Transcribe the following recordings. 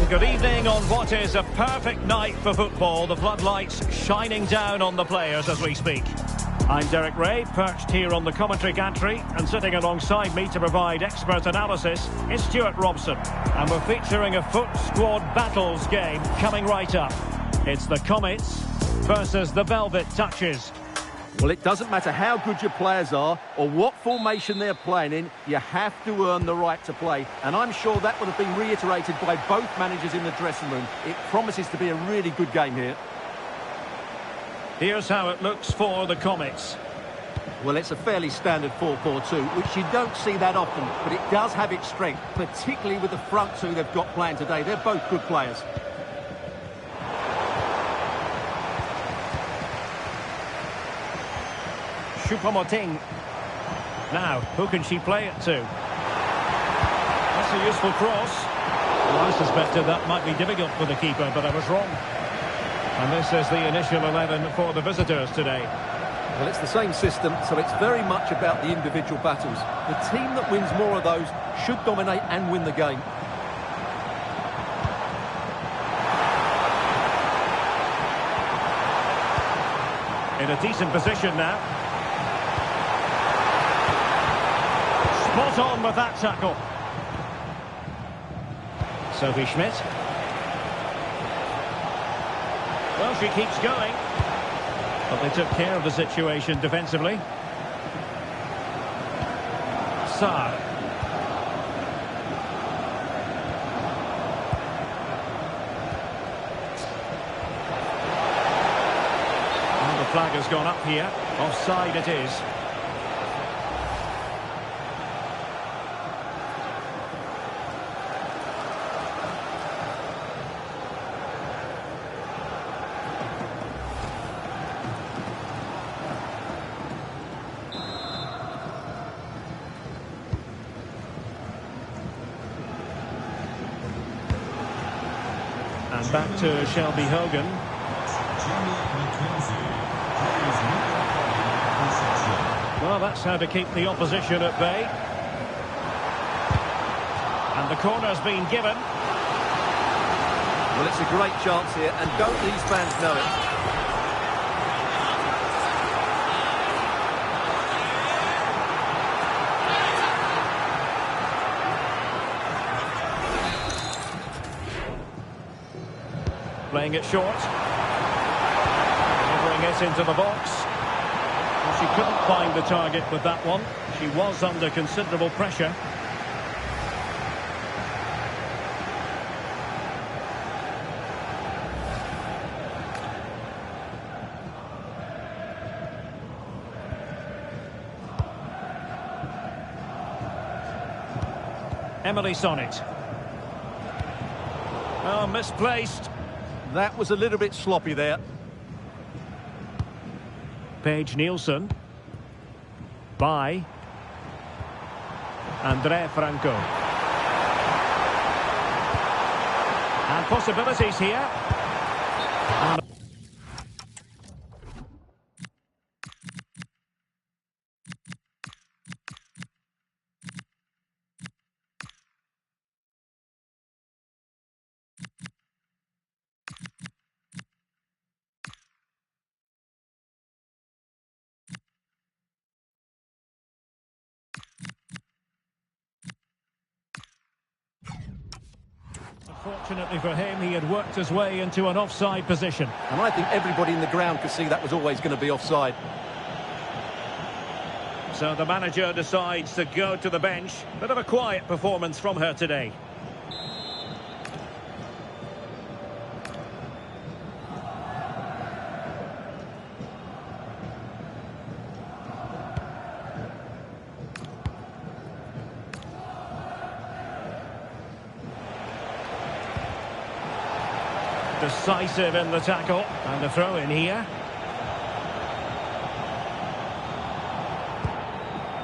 Good evening on what is a perfect night for football. The floodlights shining down on the players as we speak. I'm Derek Ray, perched here on the commentary gantry, and sitting alongside me to provide expert analysis is Stuart Robson. And we're featuring a foot squad battles game coming right up. It's the Comets versus the Velvet Touches. Well, it doesn't matter how good your players are or what formation they're playing in, you have to earn the right to play. And I'm sure that would have been reiterated by both managers in the dressing room. It promises to be a really good game here. Here's how it looks for the Comets. Well, it's a fairly standard 4-4-2, which you don't see that often, but it does have its strength, particularly with the front two they've got playing today. They're both good players. Choupo-Moting. Now, who can she play it to? That's a useful cross. Well, I suspected that might be difficult for the keeper, but I was wrong. And this is the initial 11 for the visitors today. Well, it's the same system, so it's very much about the individual battles. The team that wins more of those should dominate and win the game. In a decent position now. Spot on with that tackle. Sophie Schmidt. Well, she keeps going. But they took care of the situation defensively. Sarr. And the flag has gone up here. Offside it is. And back to Shelby Hogan. Well, that's how to keep the opposition at bay. And the corner's been given. Well, it's a great chance here, and don't these fans know it? Playing it short. Delivering it into the box. Well, she couldn't find the target with that one. She was under considerable pressure. Emily Sonnet. Oh, misplaced. That was a little bit sloppy there. Paige Nielsen. By Andrea Franco. And possibilities here. And fortunately for him, he had worked his way into an offside position. And I think everybody in the ground could see that was always going to be offside. So the manager decides to go to the bench. Bit of a quiet performance from her today. Decisive in the tackle, and the throw in here.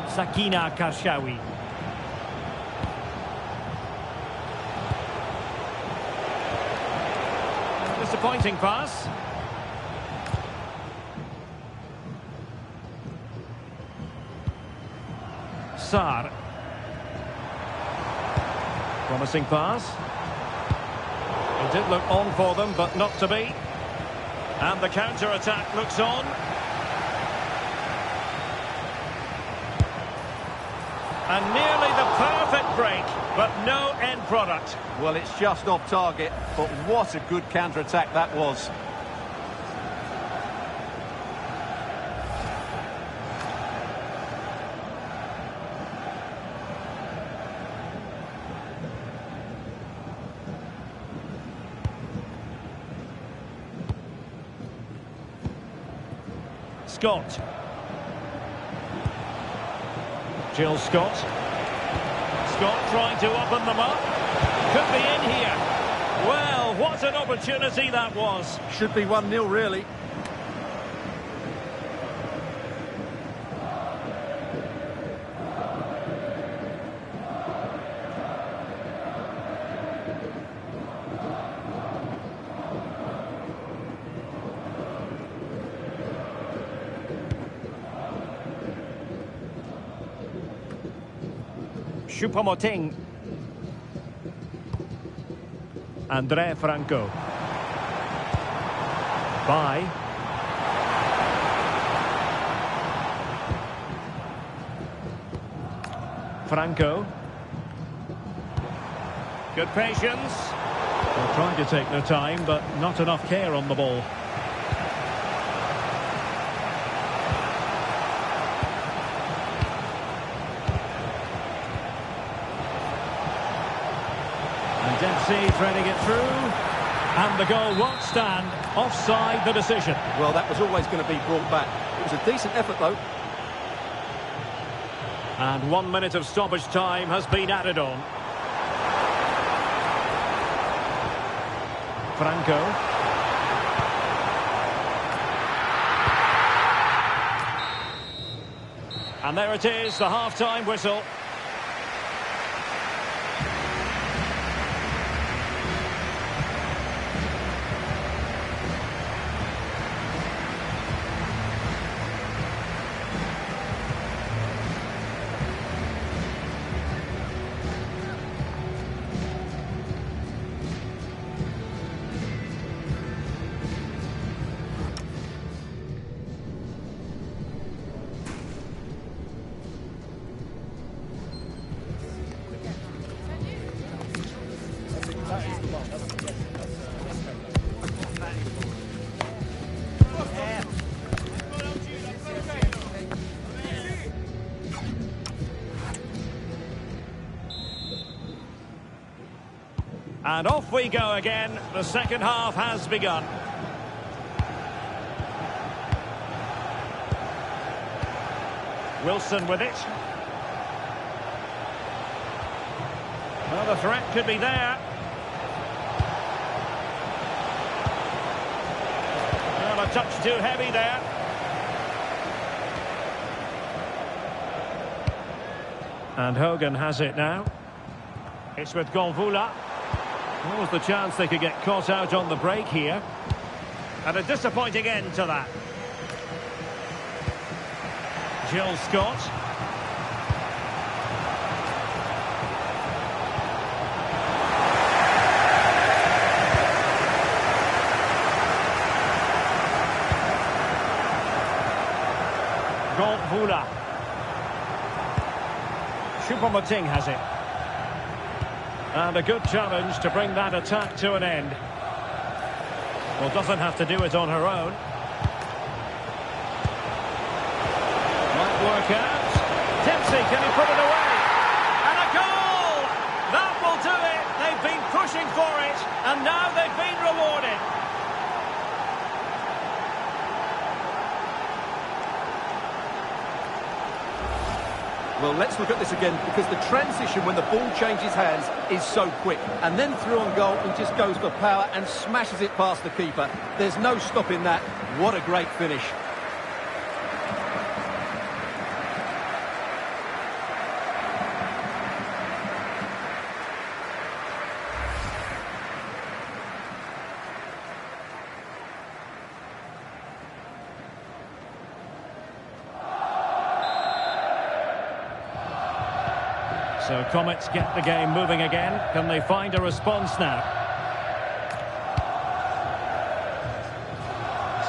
Sakina Karshawi. Disappointing pass. Sarr. Promising pass. It did look on for them, but not to be. And the counter-attack looks on. And nearly the perfect break, but no end product. Well, it's just off target, but what a good counter-attack that was. Scott. Jill Scott. Scott trying to open them up. Could be in here. Well, what an opportunity that was. Should be 1-0, really. Choupo-Moting. André Franco. By. Franco. Good patience. They're trying to take their time, but not enough care on the ball. Dempsey threading it through, and the goal won't stand. Offside the decision. Well, that was always going to be brought back. It was a decent effort, though. And 1 minute of stoppage time has been added on. Franco. And there it is, the half-time whistle. And off we go again. The second half has begun. Wilson with it. Well, the threat could be there. Well, a touch too heavy there. And Hogan has it now. It's with Gonvula. What was the chance they could get caught out on the break here? And a disappointing end to that. Jill Scott. Gonvula. Choupo-Moting has it. And a good challenge to bring that attack to an end. Well, doesn't have to do it on her own. Might work out. Dempsey, can he put it away? And a goal! That will do it. They've been pushing for it, and now they've been rewarded. Well, let's look at this again, because the transition when the ball changes hands is so quick. And then through on goal, he just goes for power and smashes it past the keeper. There's no stopping that. What a great finish. So Comets get the game moving again. Can they find a response now?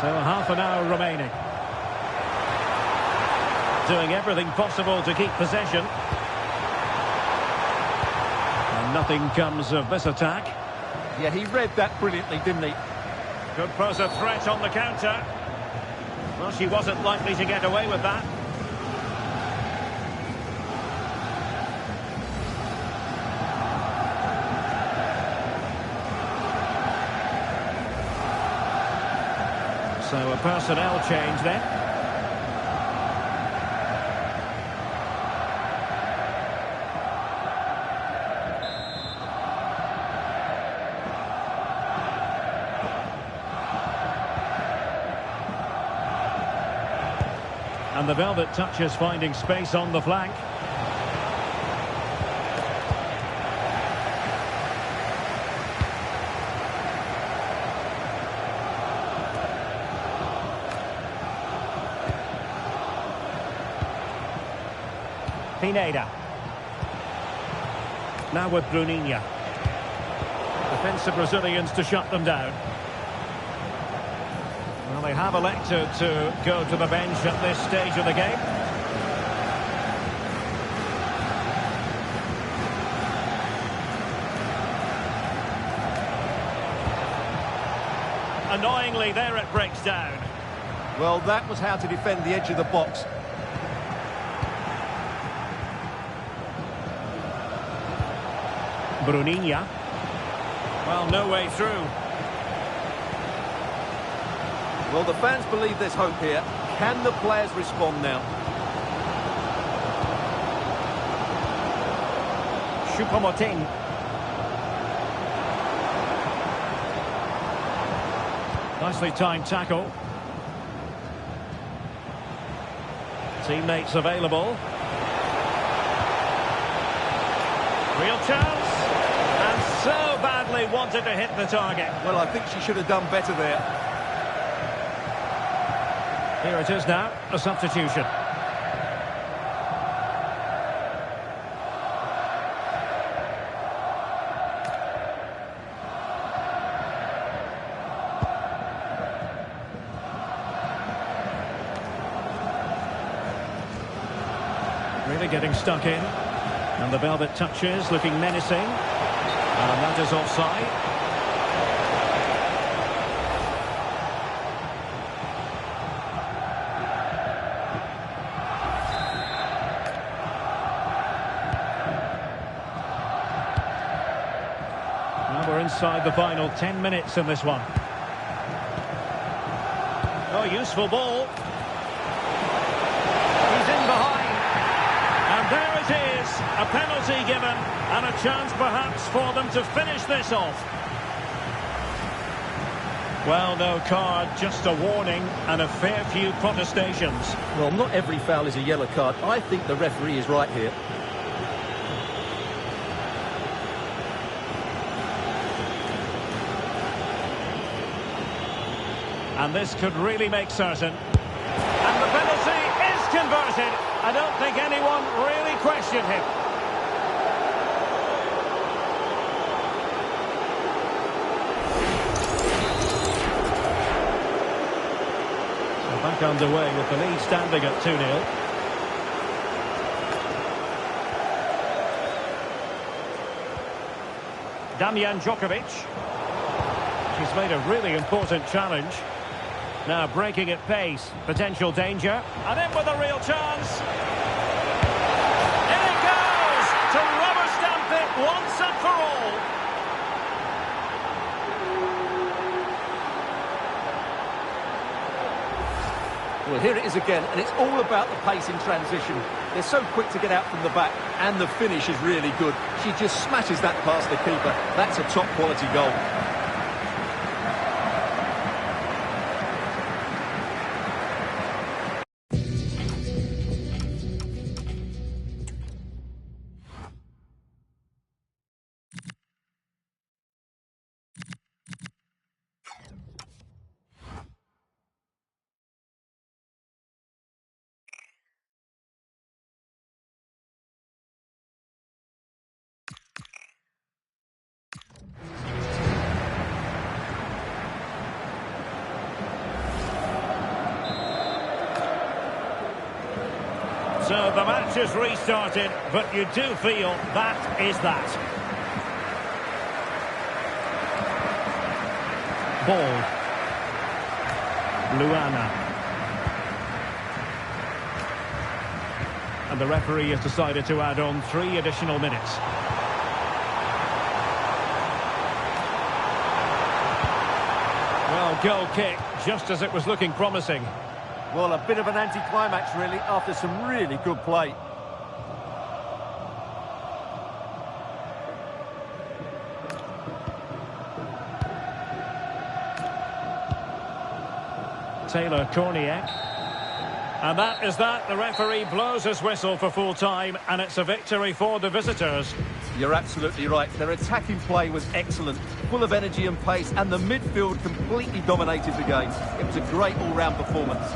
So half an hour remaining. Doing everything possible to keep possession. And nothing comes of this attack. Yeah, he read that brilliantly, didn't he? Could pose a threat on the counter. Well, she wasn't likely to get away with that. So a personnel change then. And the velvet touches finding space on the flank. Pineda. Now with Bruninha. Defensive Brazilians to shut them down. Well, they have elected to go to the bench at this stage of the game. Annoyingly, there it breaks down. Well, that was how to defend the edge of the box. Bruninha. Well, no way through. Well, the fans believe there's hope here. Can the players respond now? Choupo-Moting. Nicely timed tackle. Teammates available. Real chance. And so badly wanted to hit the target. Well, I think she should have done better there. Here it is now, a substitution. Really getting stuck in. And the velvet touches, looking menacing. And that is offside. Now we're inside the final 10 minutes in this one. Oh, useful ball. He's in behind. And there it is, a penalty given, and a chance perhaps for them to finish this off. Well, no card, just a warning and a fair few protestations. Well, not every foul is a yellow card. I think the referee is right here. And this could really make certain. And the penalty is converted. I don't think anyone really questioned him. So back underway with the lead standing at 2-0. Damian Djokovic. She's made a really important challenge. Now breaking at pace, potential danger, and in with a real chance. In it goes to rubber stamp it once and for all. Well, here it is again, and it's all about the pace in transition. They're so quick to get out from the back, and the finish is really good. She just smashes that past the keeper. That's a top-quality goal. So the match is restarted, but you do feel that is that. Ball. Luana. And the referee has decided to add on 3 additional minutes. Well, goal kick, just as it was looking promising. Well, a bit of an anticlimax, really, after some really good play. Taylor Korniak. And that is that. The referee blows his whistle for full time, and it's a victory for the visitors. You're absolutely right. Their attacking play was excellent, full of energy and pace, and the midfield completely dominated the game. It was a great all-round performance.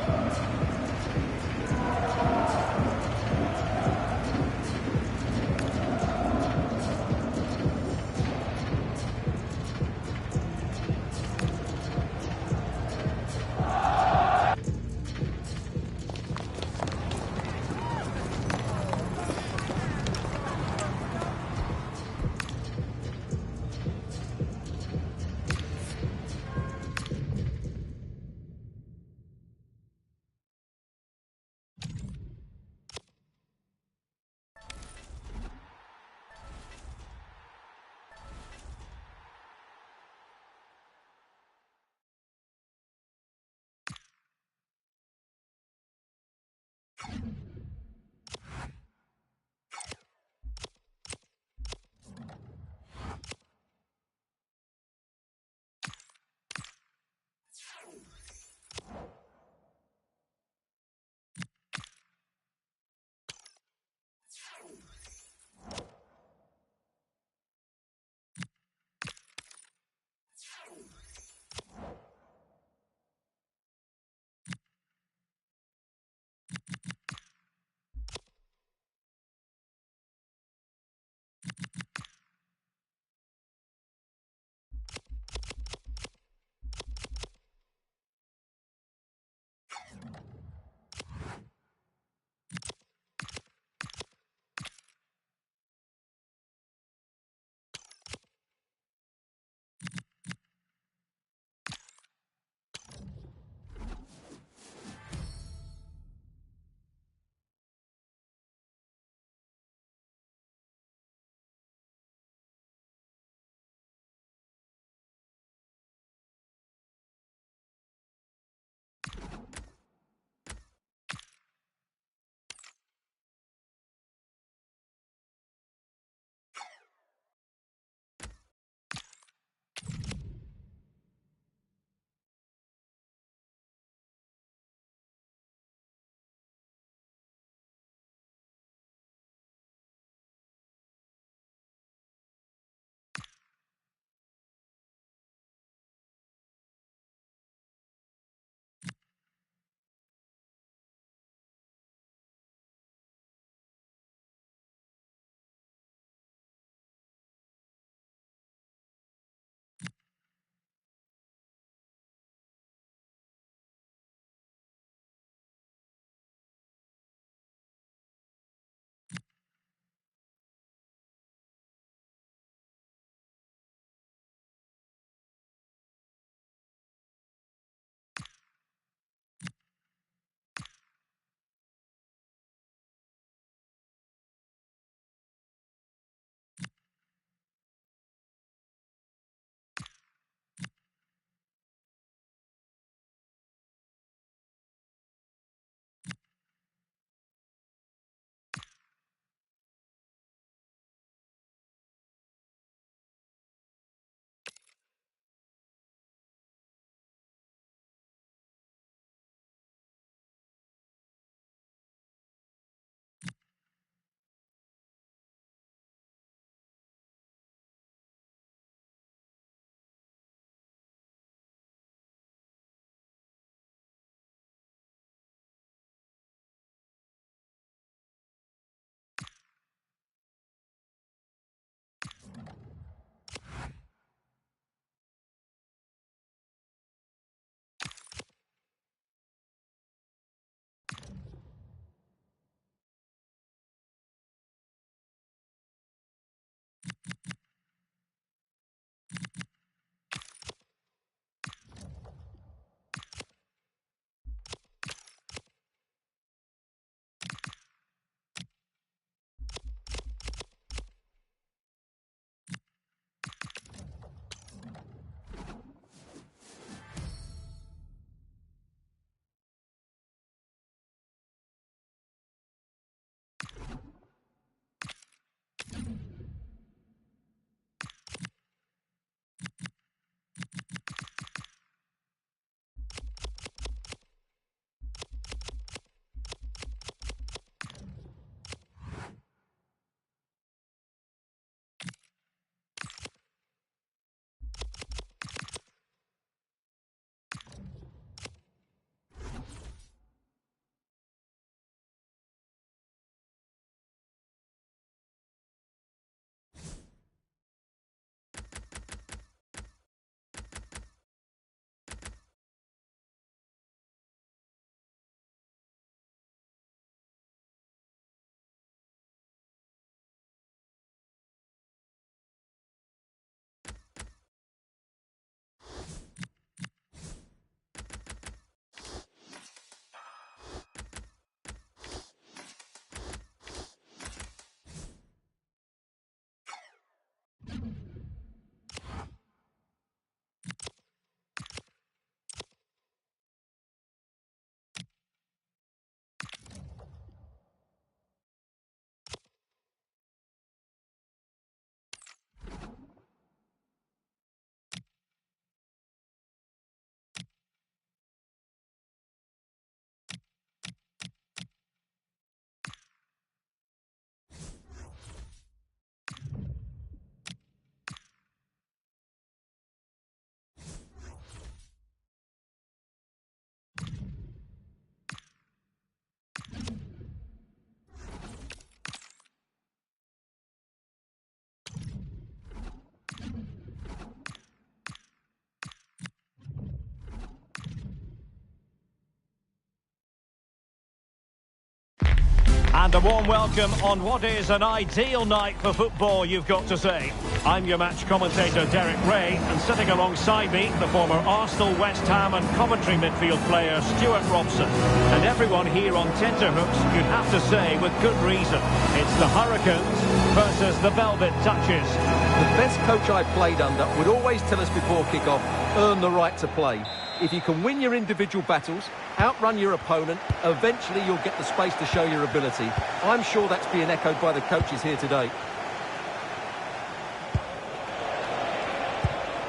And a warm welcome on what is an ideal night for football, you've got to say. I'm your match commentator, Derek Ray, and sitting alongside me, the former Arsenal, West Ham and Coventry midfield player, Stuart Robson. And everyone here on tenterhooks, you'd have to say, with good reason. It's the Hurricanes versus the Velvet Touches. The best coach I played under would always tell us before kick-off, earn the right to play. If you can win your individual battles, outrun your opponent, eventually you'll get the space to show your ability. I'm sure that's being echoed by the coaches here today.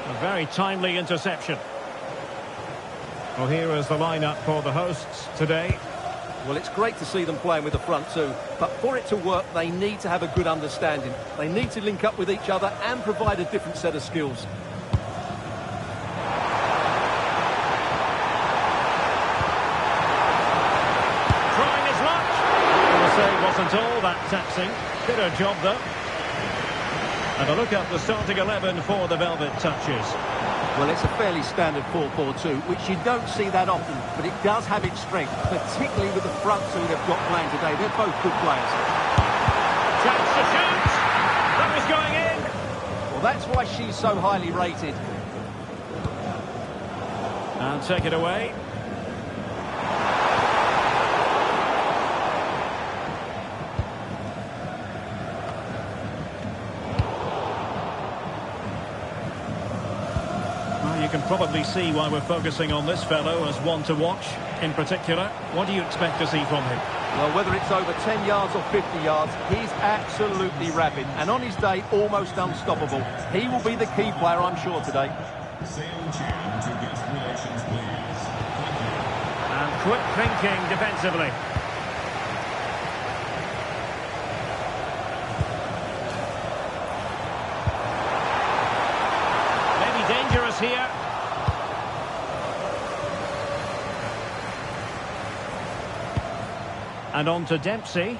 A very timely interception. Well, here is the lineup for the hosts today. Well, it's great to see them playing with the front two, but for it to work, they need to have a good understanding. They need to link up with each other and provide a different set of skills. Wasn't all that taxing. Did her job, though. And a look at the starting 11 for the Velvet Touches. Well, it's a fairly standard 4-4-2, which you don't see that often, but it does have its strength, particularly with the front two they've got playing today. They're both good players. Chance to shoot! That was going in! Well, that's why she's so highly rated. And take it away. You can probably see why we're focusing on this fellow as one to watch. In particular, what do you expect to see from him? Well, whether it's over 10 yards or 50 yards, he's absolutely rapid. And on his day, almost unstoppable. He will be the key player, I'm sure, today. And quick thinking defensively. Maybe dangerous here. And on to Dempsey.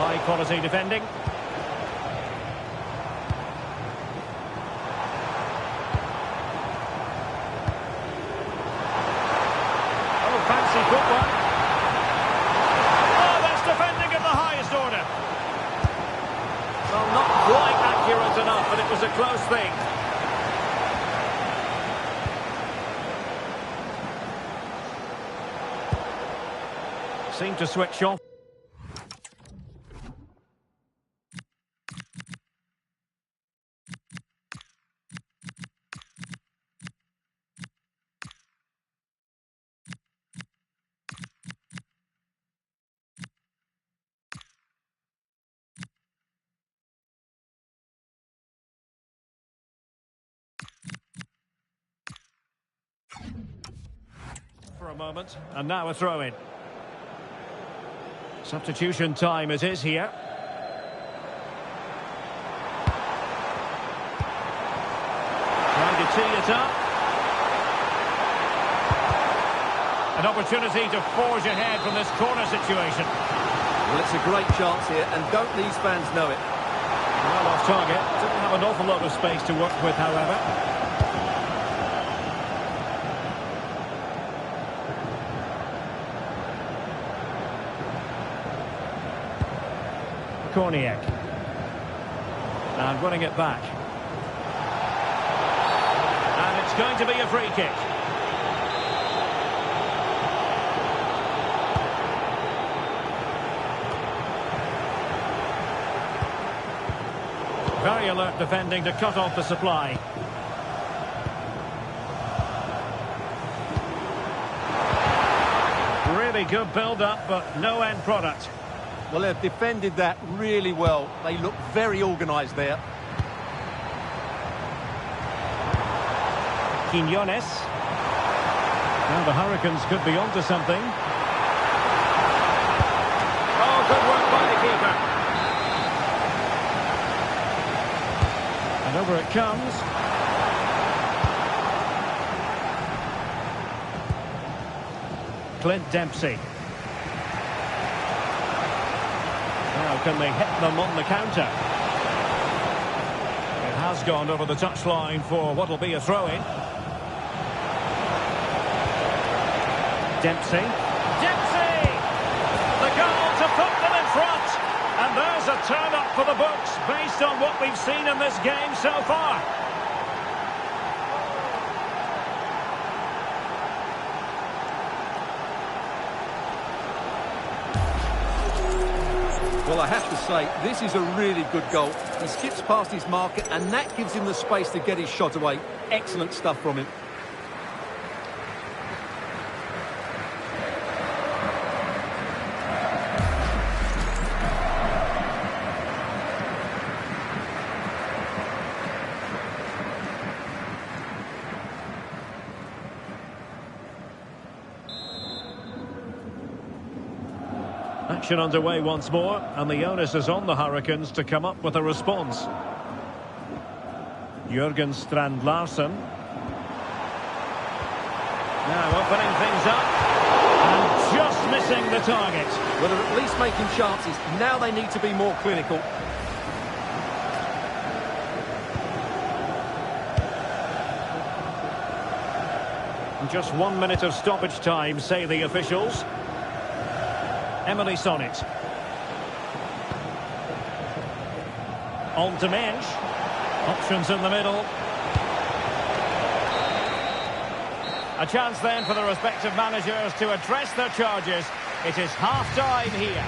High quality defending. Oh, fancy footwork. Oh, that's defending at the highest order. Well, not quite accurate enough, but it was a close thing. Seemed to switch off. For a moment, and now a throw-in. Substitution time it is here. Trying to tee it up. An opportunity to forge ahead from this corner situation. Well, it's a great chance here, and don't these fans know it? Well off target. Didn't have an awful lot of space to work with, however. Korniak. And running it back. And it's going to be a free kick. Very alert defending to cut off the supply. Really good build-up, but no end product. Well, they've defended that really well. They look very organised there. Quinones. Now the Hurricanes could be onto something. Oh, good work by the keeper. And over it comes. Clint Dempsey. Now can they hit them on the counter? It has gone over the touchline for what will be a throw-in. Dempsey. Dempsey! The is a turn-up for the books, based on what we've seen in this game so far. Well, I have to say, this is a really good goal. He skips past his marker, and that gives him the space to get his shot away. Excellent stuff from him. Action underway once more, and the onus is on the Hurricanes to come up with a response. Jürgen Strand Larsen. Now opening things up, and just missing the target. Well, they're at least making chances. Now they need to be more clinical. And just 1 minute of stoppage time, say the officials. Emily Sonnet. On to Mensch. Options in the middle. A chance then for the respective managers to address their charges. It is half-time here.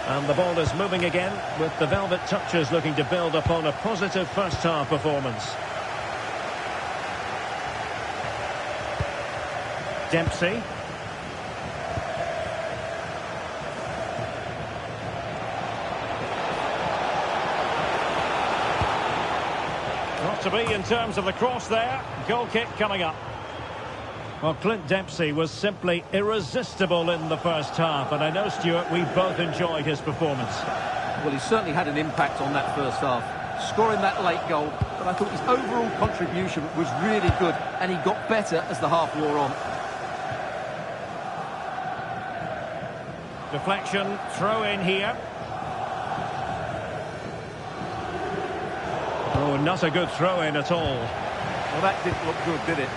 And the ball is moving again, with the Velvet Touchers looking to build upon a positive first-half performance. Dempsey. Not to be in terms of the cross there. Goal kick coming up. Well, Clint Dempsey was simply irresistible in the first half, and I know, Stuart, we both enjoyed his performance. Well, he certainly had an impact on that first half, scoring that late goal, but I thought his overall contribution was really good, and he got better as the half wore on. Deflection, throw in here. Oh, not a good throw in at all. Well, that didn't look good, did it?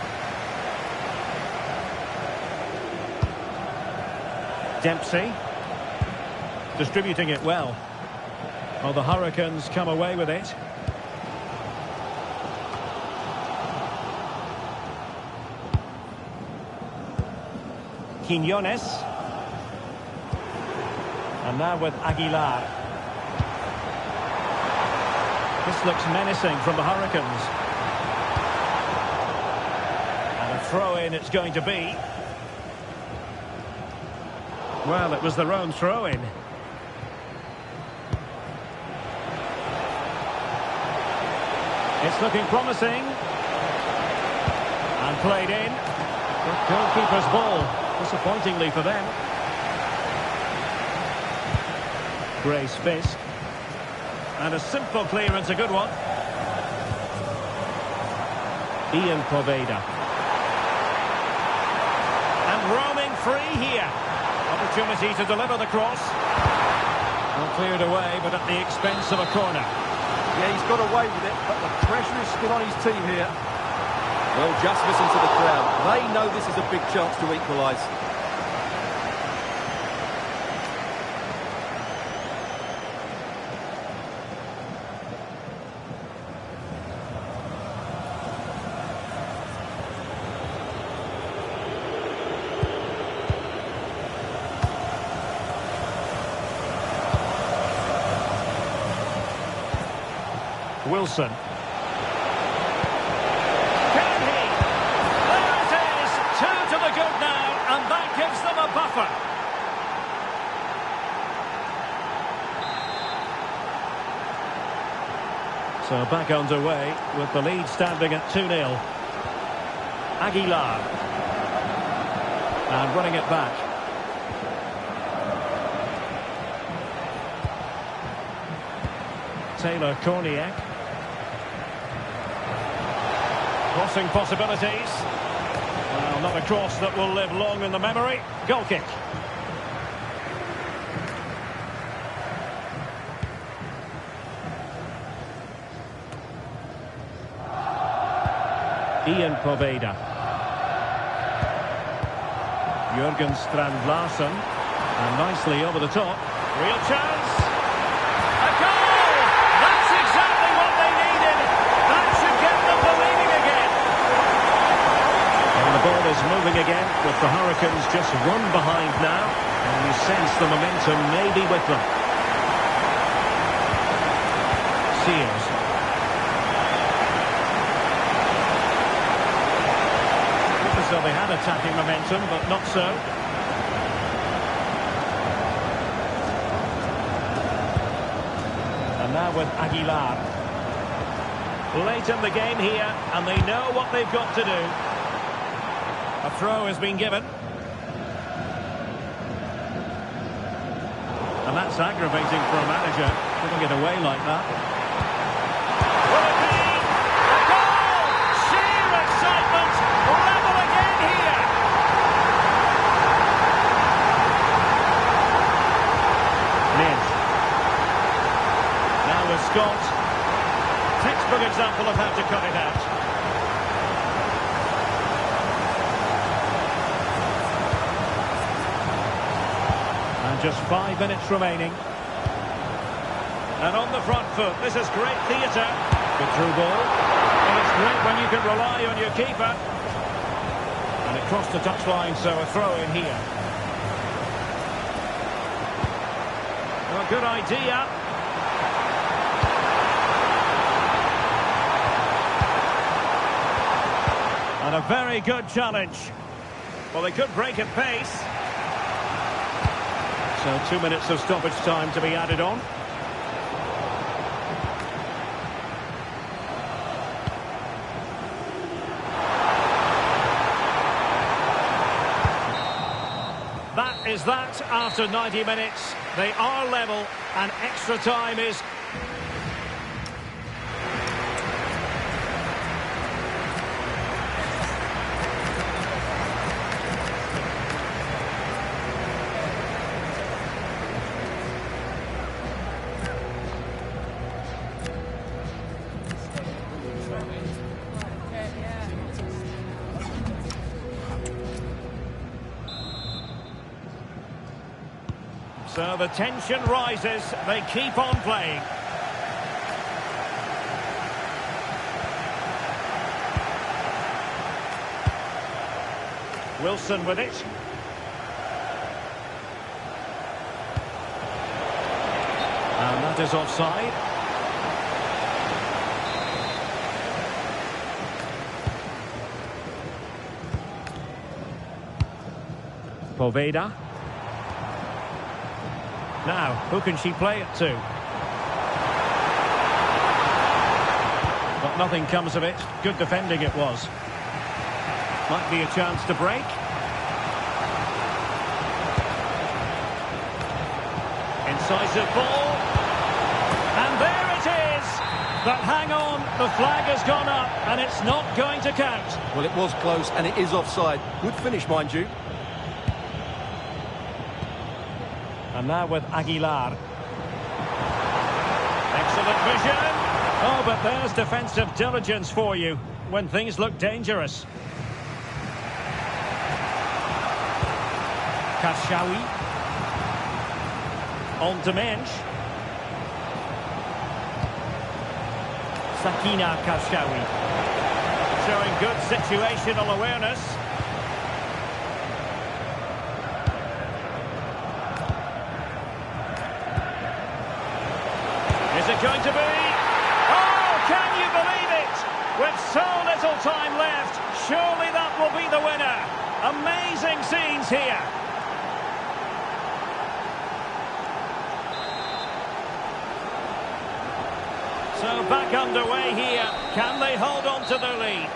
Dempsey distributing it well. Well, the Hurricanes come away with it. Quinones. And now with Aguilar. This looks menacing from the Hurricanes. And a throw-in it's going to be. Well, it was their own throw-in. It's looking promising. And played in. The goalkeeper's ball, disappointingly for them. Grace Fisk. And a simple clearance, a good one. Ian Poveda. And roaming free here. Opportunity to deliver the cross. Well, cleared away, but at the expense of a corner. Yeah, he's got away with it, but the pressure is still on his team here. Well, just listen to the crowd. They know this is a big chance to equalise. Wilson. Can he? There it is! 2 to the good now, and that gives them a buffer. So back underway with the lead standing at 2-0. Aguilar. And running it back. Taylor Korniak. Crossing possibilities. Well, not a cross that will live long in the memory. Goal kick. Ian Poveda. Jurgen Strand Larsen. And nicely over the top. Real chance. A goal! That's exactly what they needed. That should get them believing again. And the ball is moving again with the Hurricanes just one behind now. And you sense the momentum may be with them. Sears. So they had attacking momentum, but not so. And now with Aguilar. Late in the game here, and they know what they've got to do. A throw has been given. And that's aggravating for a manager, giving it away like that. Will it be a goal? Sheer excitement! Level again here! Ned. Now with Scott. Textbook example of how to cut it out. And just 5 minutes remaining. And on the front foot, this is great theatre. Good through ball. And it's great when you can rely on your keeper. And it crossed the touchline, so a throw in here. Well, good idea. And a very good challenge. Well, they could break at pace. So 2 minutes of stoppage time to be added on. That is that after 90 minutes. They are level and extra time is... So the tension rises, they keep on playing. Wilson with it. And that is offside. Poveda. Now, who can she play it to? But nothing comes of it. Good defending it was. Might be a chance to break. Incisive ball. And there it is. But hang on, the flag has gone up and it's not going to count. Well, it was close and it is offside. Good finish, mind you. And now with Aguilar. Excellent vision. Oh, but there's defensive diligence for you when things look dangerous. Kashawhi. On to Mensch. Sakina Kashawhi. Showing good situational awareness. Is it going to be? Oh, can you believe it? With so little time left, surely that will be the winner. Amazing scenes here. So back underway here. Can they hold on to their lead?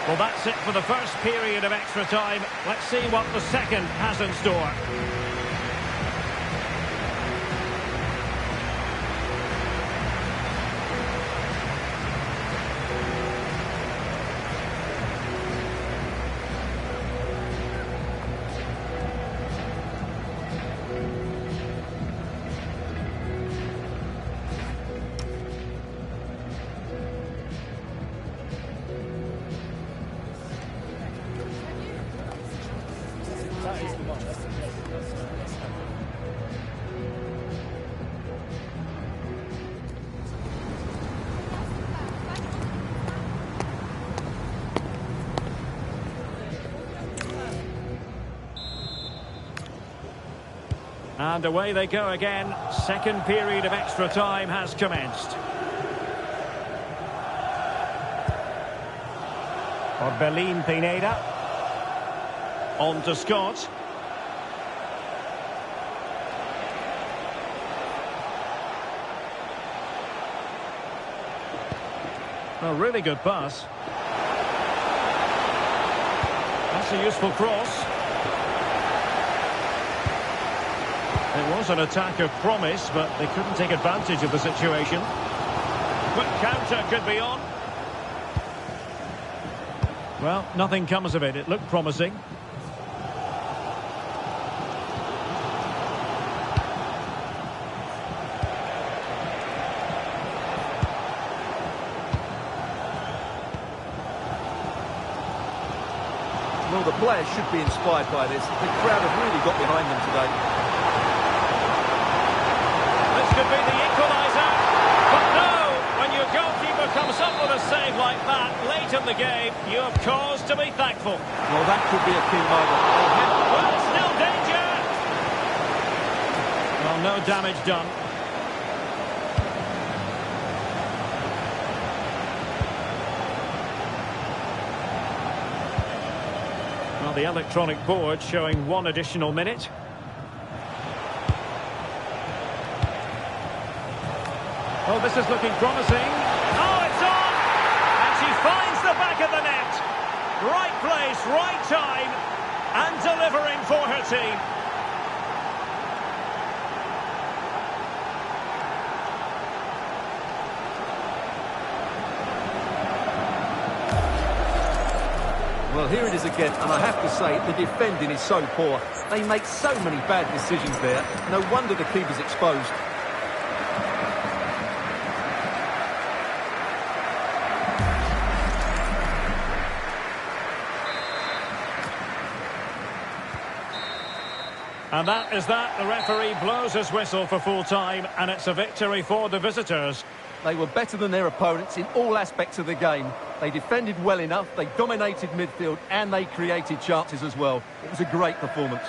Well, that's it for the first period of extra time. Let's see what the second has in store. And away they go again. Second period of extra time has commenced. Orbelin Pineda. On to Scott. A really good pass. That's a useful cross. It was an attack of promise, but they couldn't take advantage of the situation. Quick counter could be on. Well, nothing comes of it. It looked promising. Well, the players should be inspired by this. The crowd have really got behind them today. Could be the equaliser, but no, when your goalkeeper comes up with a save like that late in the game, you have cause to be thankful. Well, that could be a key moment. Well, it's still danger. Well, no damage done. Well, the electronic board showing 1 additional minute. Oh, this is looking promising. Oh, it's on! And she finds the back of the net. Right place, right time, and delivering for her team. Well, here it is again, and I have to say, the defending is so poor. They make so many bad decisions there. No wonder the keeper's exposed. And that is that. The referee blows his whistle for full time, and it's a victory for the visitors. They were better than their opponents in all aspects of the game. They defended well enough, they dominated midfield, and they created chances as well. It was a great performance.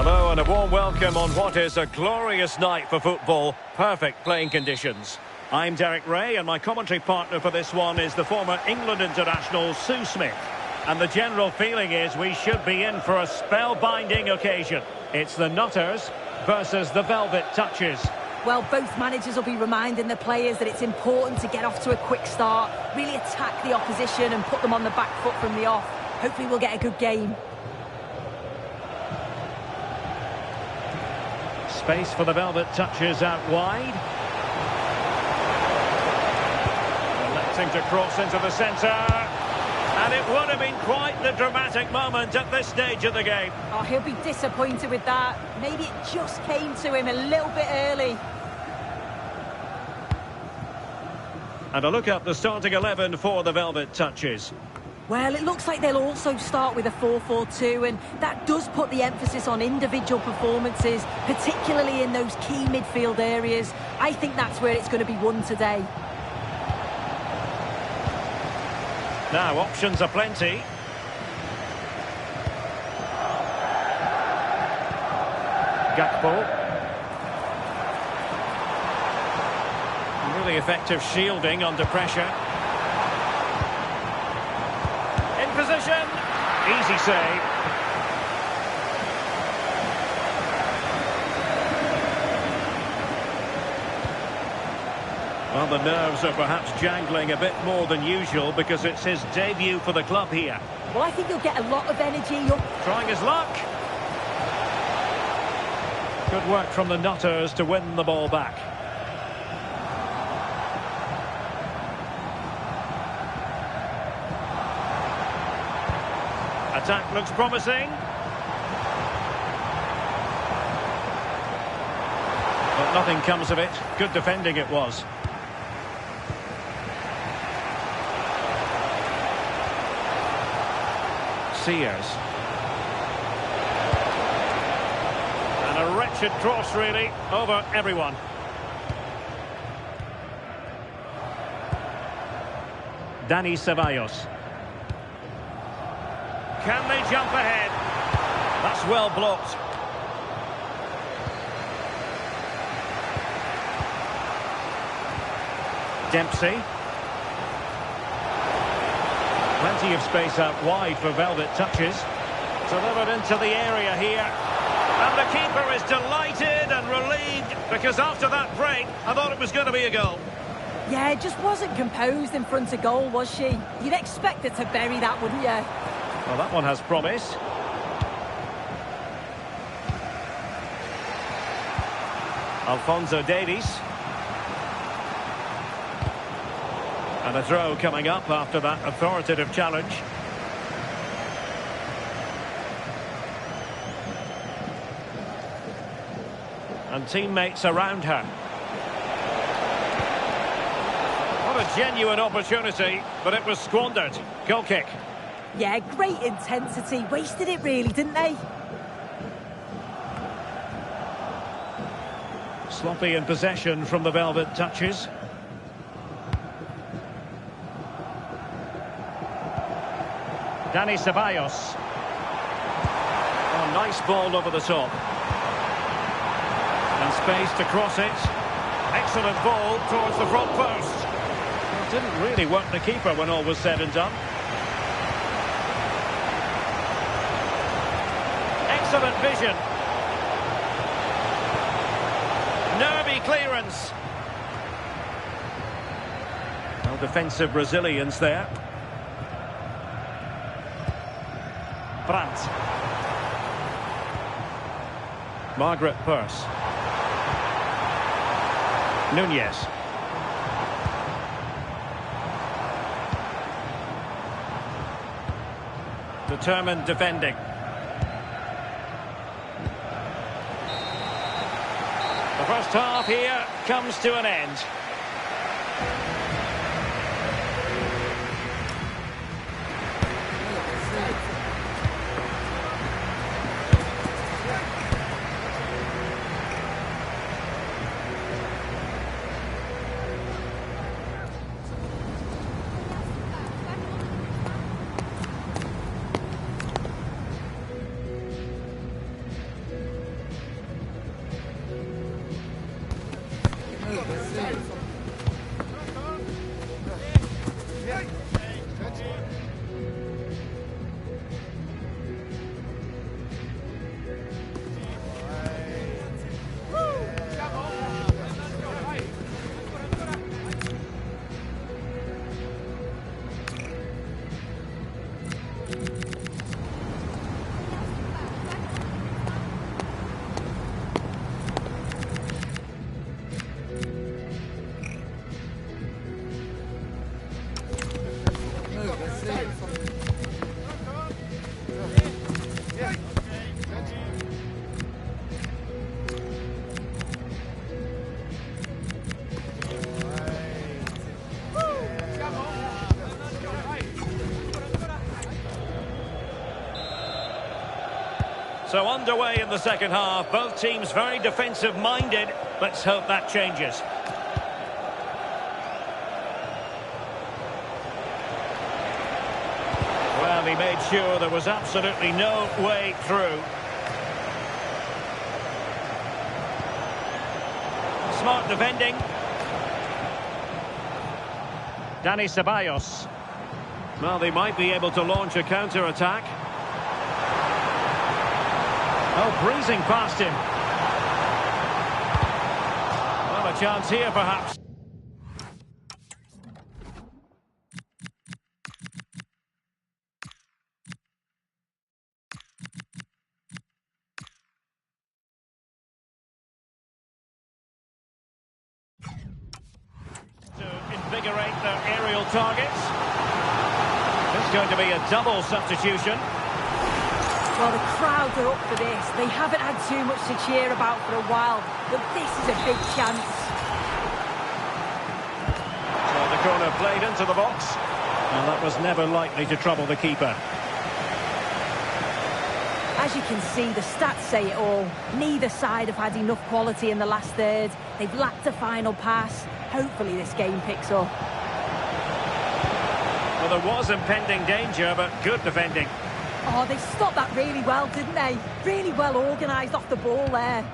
Hello and a warm welcome on what is a glorious night for football. Perfect playing conditions. I'm Derek Ray and my commentary partner for this one is the former England international Sue Smith. And the general feeling is we should be in for a spellbinding occasion. It's the Nutters versus the Velvet Touches. Well, both managers will be reminding the players that it's important to get off to a quick start, really attack the opposition and put them on the back foot from the off. Hopefully we'll get a good game. Space for the Velvet Touches out wide. Electing to cross into the centre. And it would have been quite the dramatic moment at this stage of the game. Oh, he'll be disappointed with that. Maybe it just came to him a little bit early. And a look at the starting 11 for the Velvet Touches. Well, it looks like they'll also start with a 4-4-2, and that does put the emphasis on individual performances, particularly in those key midfield areas. I think that's where it's going to be won today. Now, options are plenty. Gakpo. Really effective shielding under pressure. In position. Easy save. Well, the nerves are perhaps jangling a bit more than usual because it's his debut for the club here. Well, I think you'll get a lot of energy. Trying his luck. Good work from the Nutters to win the ball back. Attack looks promising. But nothing comes of it. Good defending it was. Sears. And a wretched cross, really, over everyone. Dani Ceballos. Can they jump ahead? That's well blocked. Dempsey. Plenty of space out wide for Velvet Touches. Delivered into the area here. And the keeper is delighted and relieved because after that break, I thought it was going to be a goal. Yeah, it just wasn't composed in front of goal, was she? You'd expect her to bury that, wouldn't you? Well, that one has promise. Alphonso Davies. And a throw coming up after that authoritative challenge. And teammates around her. What a genuine opportunity, but it was squandered. Goal kick. Yeah, great intensity. Wasted it really, didn't they? Sloppy in possession from the Velvet Touches. Dani Ceballos. Oh, nice ball over the top. And space to cross it. Excellent ball towards the front post. Well, didn't really work the keeper when all was said and done. Excellent vision. Nervy clearance. Well, defensive resilience there. Brandt. Margaret Purse. Nunez. Determined defending. The first half here comes to an end. So underway in the second half, both teams very defensive-minded. Let's hope that changes. Well, he made sure there was absolutely no way through. Smart defending. Dani Ceballos. Well, they might be able to launch a counter-attack. Oh, breezing past him. Well, a chance here, perhaps. To invigorate their aerial targets. This is going to be a double substitution. Well, the crowds are up for this. They haven't had too much to cheer about for a while, but this is a big chance. So the corner played into the box. And that was never likely to trouble the keeper. As you can see, the stats say it all. Neither side have had enough quality in the last third. They've lacked a final pass. Hopefully this game picks up. Well, there was impending danger, but good defending. Oh, they stopped that really well, didn't they? Really well organised off the ball there.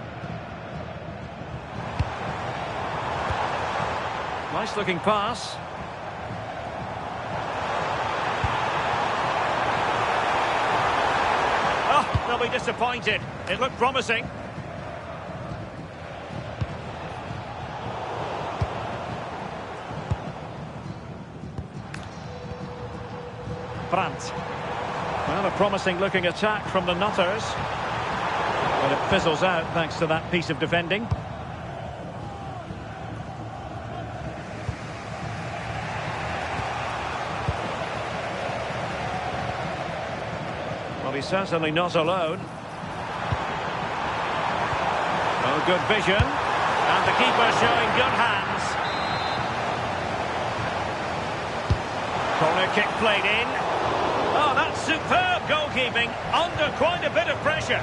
Nice looking pass. Oh, they'll be disappointed. It looked promising. Brandt. Well, a promising-looking attack from the Nutters. But it fizzles out thanks to that piece of defending. Well, he's certainly not alone. Oh, good vision. And the keeper showing good hands. Corner kick played in. Oh, that's superb goalkeeping, under quite a bit of pressure.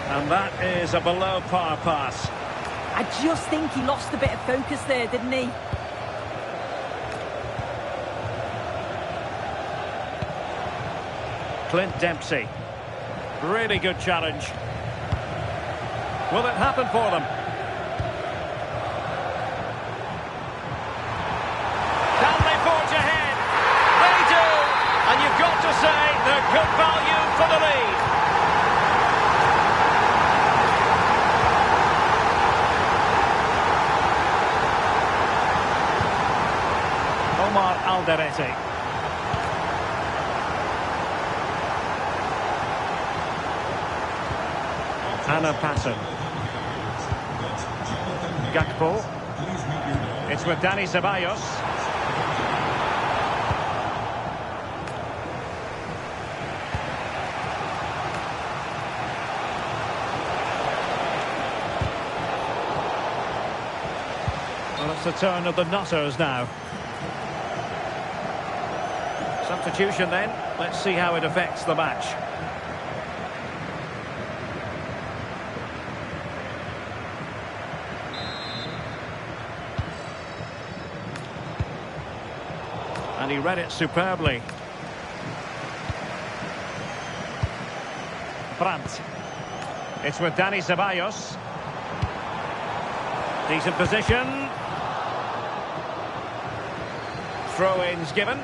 And that is a below-par pass. I just think he lost a bit of focus there, didn't he? Clint Dempsey. Really good challenge. Will it happen for them? Can they forge ahead? They do! And you've got to say they're good value for the lead. Omar Alderete. Anna Patton. Gakpo. It's with Dani Ceballos. Well, it's the turn of the Nutters now. Substitution then. Let's see how it affects the match. And he read it superbly. Brandt. It's with Dani Ceballos. Decent position. Throw-ins given.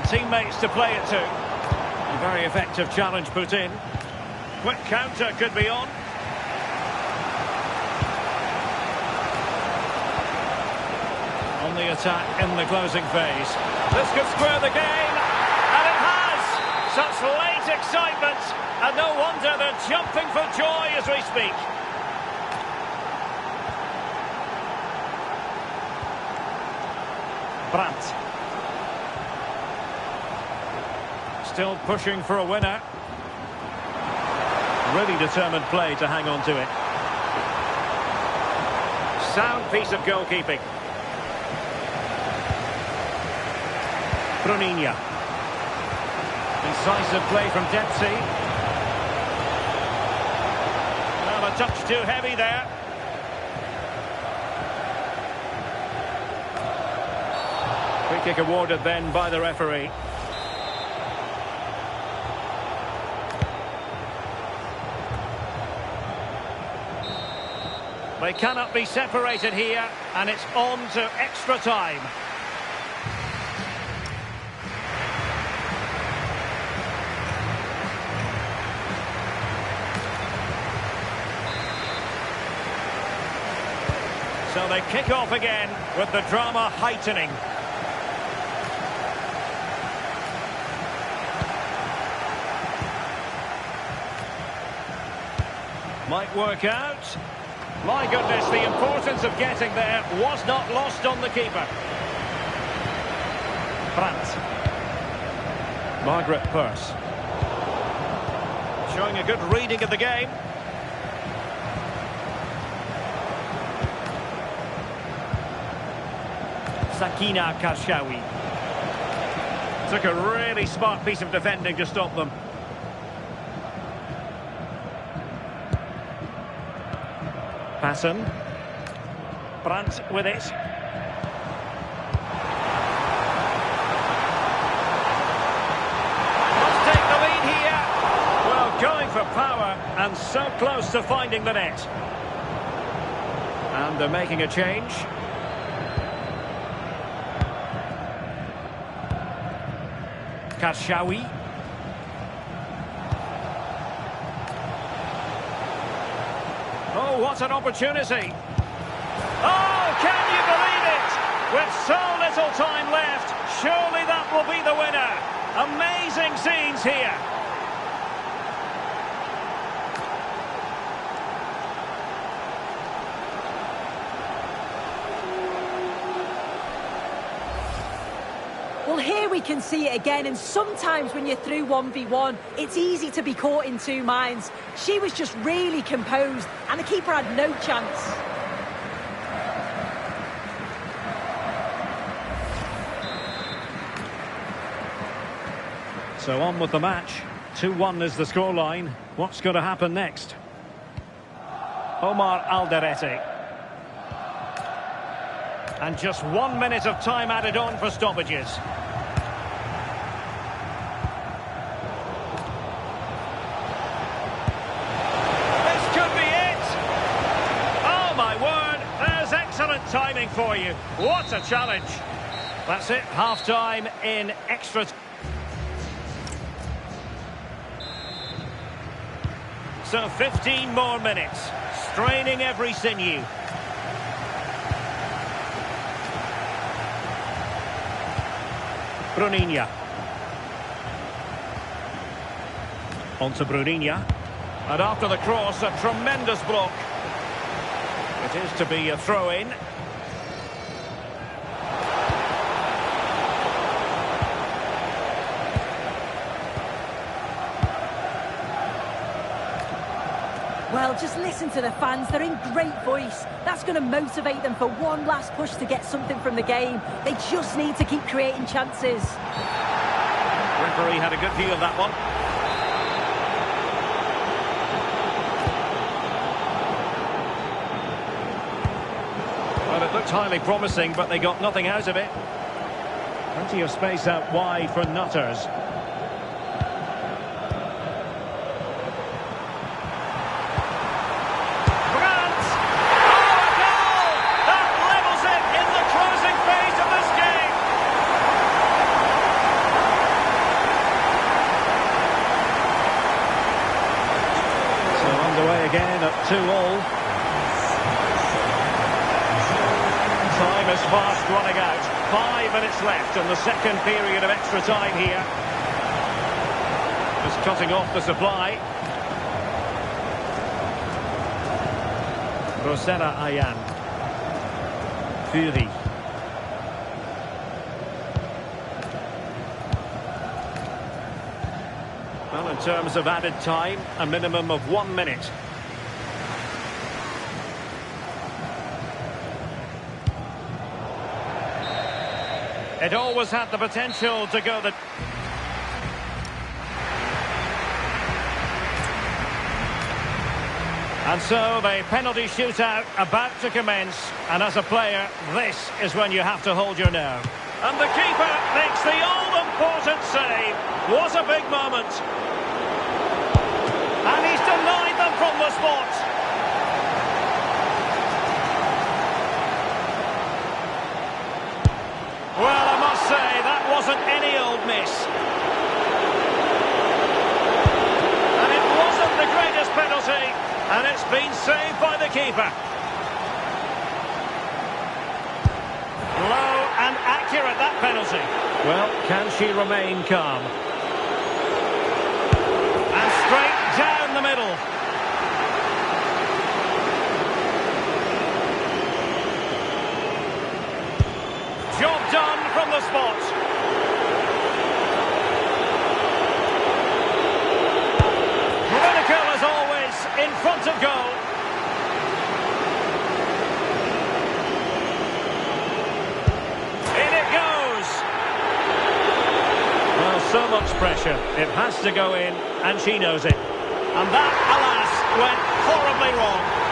teammates to play it to. A very effective challenge put in. Quick counter could be on. On the attack in the closing phase. This could square the game, and it has! Such late excitement, and no wonder they're jumping for joy as we speak. Brandt. Still pushing for a winner. Really determined play to hang on to it. Sound piece of goalkeeping. Bruninia. Incisive play from Dempsey. Well, a touch too heavy there. Free kick awarded then by the referee. They cannot be separated here, and it's on to extra time. So they kick off again with the drama heightening. Might work out. My goodness, the importance of getting there was not lost on the keeper. Brandt. Margaret Purse. Showing a good reading of the game. Sakina Karshawi. Took a really smart piece of defending to stop them. Passon. Brandt with it. Must take the lead here. Well, going for power and so close to finding the net. And they're making a change. Karshawi. Oh, what an opportunity. Oh, can you believe it? With so little time left, surely that will be the winner. Amazing scenes here. Well, here we can see it again, and sometimes when you're through 1v1, it's easy to be caught in two minds. She was just really composed, and the keeper had no chance. So on with the match. 2-1 is the scoreline. What's going to happen next? Omar Alderete. And just 1 minute of time added on for stoppages. This could be it! Oh my word, there's excellent timing for you. What a challenge. That's it, half-time in extra time. So 15 more minutes, straining every sinew. Bruninia. On to Bruninia. And after the cross, a tremendous block. It is to be a throw-in. Well, just listen to the fans. They're in great voice. That's going to motivate them for one last push to get something from the game. They just need to keep creating chances. Referee had a good view of that one. Well, it looked highly promising, but they got nothing out of it. Plenty of space out wide for Nutters. again at 2-all. Time is fast running out. 5 minutes left in the second period of extra time here. Just cutting off the supply. Rosella Ayan. Fury. Well, in terms of added time, a minimum of 1 minute. It always had the potential to go the... And so the penalty shootout about to commence. And as a player, this is when you have to hold your nerve. And the keeper makes the all-important save. What a big moment. And he's denied them from the spot. Well, I must say, that wasn't any old miss. And it wasn't the greatest penalty, and it's been saved by the keeper. Low and accurate, that penalty. Well, can she remain calm? And straight down the middle. Job done from the spot. Critical as always, in front of goal. In it goes. Well, so much pressure. It has to go in, and she knows it. And that, alas, went horribly wrong.